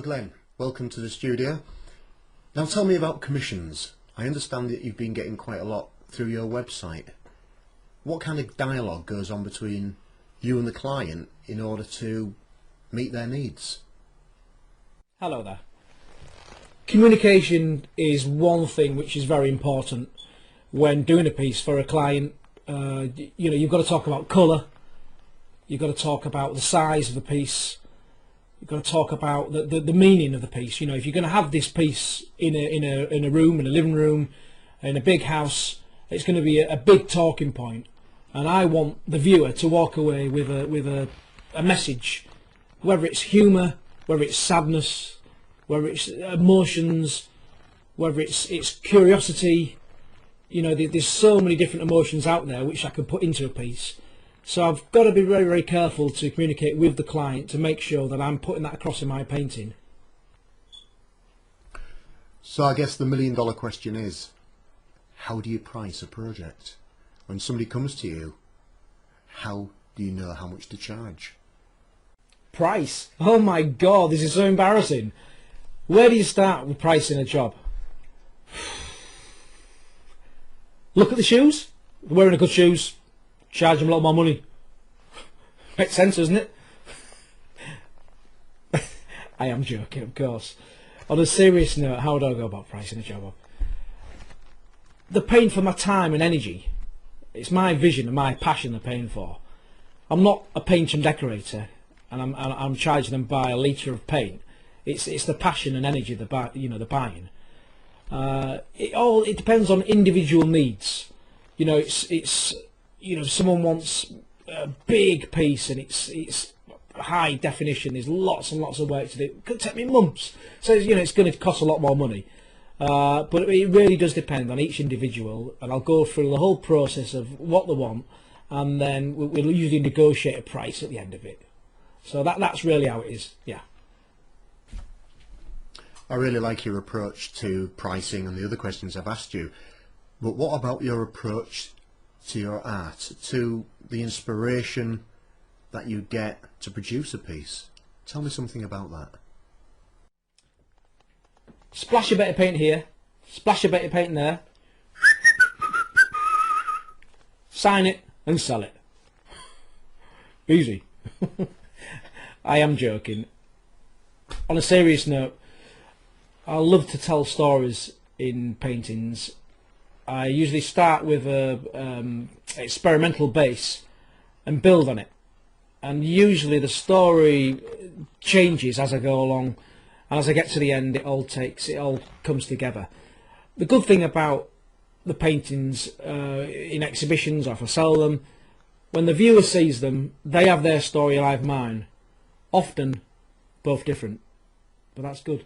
Hello Glenn, welcome to the studio. Now tell me about commissions. I understand that you've been getting quite a lot through your website. What kind of dialogue goes on between you and the client in order to meet their needs? Hello there. Communication is one thing which is very important when doing a piece for a client. You've got to talk about colour, you've got to talk about the size of the piece, you've got to talk about the meaning of the piece. You know, if you're going to have this piece in a room, in a living room, in a big house, it's going to be a big talking point, and I want the viewer to walk away with a message, whether it's humour, whether it's sadness, whether it's emotions, whether it's curiosity. You know, there's so many different emotions out there which I can put into a piece. So I've got to be very, very careful to communicate with the client to make sure that I'm putting that across in my painting. So I guess the million-dollar question is, how do you price a project? When somebody comes to you, how do you know how much to charge? Price? Oh my God, this is so embarrassing. Where do you start with pricing a job? Look at the shoes. They're wearing a good shoes. Charge them a lot more money. Makes sense, doesn't it? I am joking, of course. On a serious note, how do I go about pricing a job? They're paying for my time and energy. It's my vision and my passion they're paying for. I'm not a painter and decorator, and I'm charging them by a litre of paint. It's the passion and energy they're buying. It depends on individual needs. You know, it's someone wants a big piece and it's high definition. There's lots and lots of work to do. It could take me months. So it's going to cost a lot more money. But it really does depend on each individual, and I'll go through the whole process of what they want, and then we'll usually negotiate a price at the end of it. So that's really how it is. Yeah. I really like your approach to pricing and the other questions I've asked you, but what about your approach to your art, to the inspiration that you get to produce a piece? Tell me something about that. Splash a bit of paint here, splash a bit of paint there, sign it and sell it. Easy. I am joking. On a serious note, I love to tell stories in paintings. I usually start with a experimental base and build on it, and usually the story changes as I go along, and as I get to the end it all comes together. The good thing about the paintings in exhibitions, or if I sell them, when the viewer sees them, they have their story and I have mine, often both different, but that's good.